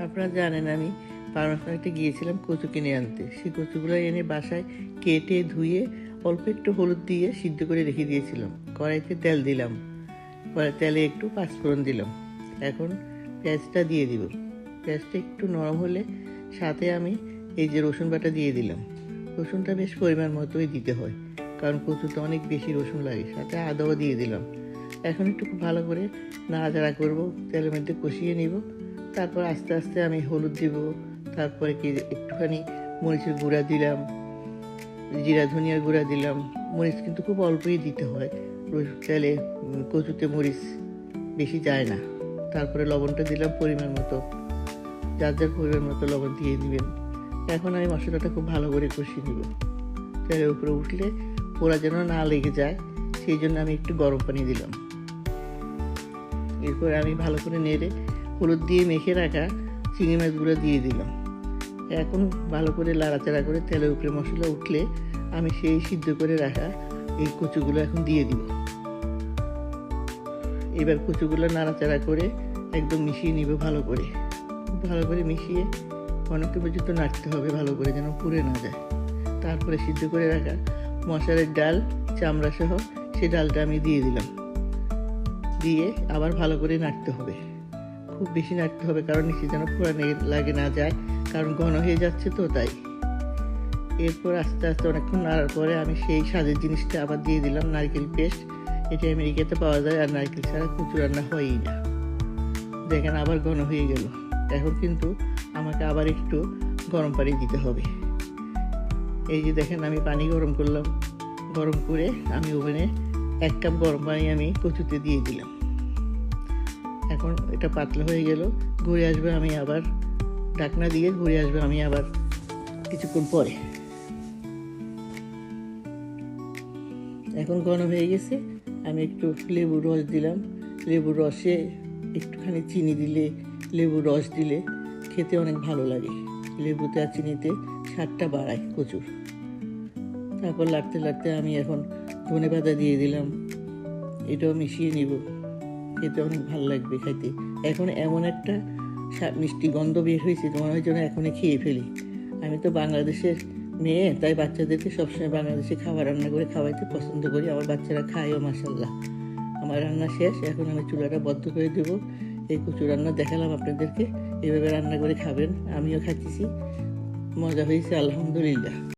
আপনারা জানেন আমি ফার্মাস মার্কেটে গিয়েছিলাম কচু কিনে আনতে। সেই কচুগুলো এনে বাসায় কেটে ধুয়ে অল্প একটু হলুদ দিয়ে সিদ্ধ করে রেখে দিয়েছিলাম। কড়াইতে তেল দিলাম, তেলে একটু পাঁচফোড়ন দিলাম। এখন পেঁয়াজটা দিয়ে দিব। পেঁয়াজটা একটু নরম হলে সাথে আমি এই যে রসুন বাটা দিয়ে দিলাম। রসুনটা বেশ পরিমাণ মতোই দিতে হয়, কারণ কচুতে অনেক বেশি রসুন লাগে। সাথে আদাও দিয়ে দিলাম। এখন একটু খুব ভালো করে নাড়াচাড়া করবো, তেলের মধ্যে কষিয়ে নিব। তারপর আস্তে আস্তে আমি হলুদ দিব, তারপরে কি একটুখানি মরিচের গুঁড়া দিলাম, জিরা ধনিয়ার গুঁড়া দিলাম। মরিচ কিন্তু খুব অল্পই দিতে হয়, তেলে কচুতে মরিচ বেশি যায় না। তারপরে লবণটা দিলাম পরিমাণ মতো, যার যার পরিমাণ মতো লবণ দিয়ে দিবেন। এখন আমি মশলাটা খুব ভালো করে কষিয়ে নিব। তেলের উপরে উঠলে পোড়া যেন না লেগে যায়, সেই জন্য আমি একটু গরম পানি দিলাম। এরপর আমি ভালো করে নেড়ে হলুদ দিয়ে মেখে রাখা চিংড়ি মাছগুলো দিয়ে দিলাম। এখন ভালো করে নাড়াচাড়া করে তেলের উপরে মশলা উঠলে আমি সেই সিদ্ধ করে রাখা এই কচুগুলো এখন দিয়ে দিব। এবার কচুগুলো নাড়াচাড়া করে একদম মিশিয়ে নিব ভালো করে। ভালো করে মিশিয়ে অনেকটা পর্যন্ত নাড়তে হবে ভালো করে, যেন পুড়ে না যায়। তারপরে সিদ্ধ করে রাখা মশারের ডাল চামড়া সহ সেই ডালটা আমি দিয়ে দিলাম। দিয়ে আবার ভালো করে নাড়তে হবে, খুব বেশি নাড়তে হবে, কারণ নিচে যেন পোড়া লাগে না যায়, কারণ ঘন হয়ে যাচ্ছে তো তাই। এরপর আস্তে আস্তে অনেকক্ষণ নাড়ার পরে আমি সেই স্বাদের জিনিসটা আবার দিয়ে দিলাম, নারকেল পেস্ট। এটা আমেরিকাতে পাওয়া যায়, আর নারকেল ছাড়া কচু রান্না হয়ই না। দেখেন আবার ঘন হয়ে গেল। এখন কিন্তু আমাকে আবার একটু গরম পানি দিতে হবে। এই যে দেখেন আমি পানি গরম করলাম, গরম করে আমি ওভেনে 1 কাপ গরম পানি আমি কচুতে দিয়ে দিলাম। এখন এটা পাতলা হয়ে গেল, ঘুরে আসবে আমি আবার ঢাকনা দিয়ে ঘুরে আসবে আমি আবার কিছুক্ষণ পরে। এখন ঘন হয়ে গেছে, আমি একটু লেবুর রস দিলাম। লেবুর রসে একটুখানি চিনি দিলে, লেবুর রস দিলে খেতে অনেক ভালো লাগে। লেবুতে আর চিনিতে স্বাদটা বাড়ায় কচুর। তারপর লাড়তে লাড়তে আমি এখন ধনেপাতা দিয়ে দিলাম, এটাও মিশিয়ে নিব। খেতে অনেক ভালো লাগবে খাইতে। এখন এমন একটা মিষ্টি গন্ধ বের হয়েছে, মনে হয় যেন এখনই খেয়ে ফেলি। আমি তো বাংলাদেশের মেয়ে, তাই বাচ্চাদেরকে সবসময় বাংলাদেশে খাবার রান্না করে খাওয়াইতে পছন্দ করি। আমার বাচ্চারা খায়ও মাশাল্লাহ। আমার রান্না শেষ, এখন আমি চুলাটা বন্ধ করে দেবো। এই কচু রান্না দেখালাম আপনাদেরকে, এভাবে রান্না করে খাবেন। আমিও খাচ্ছি, মজা হয়েছে আলহামদুলিল্লাহ।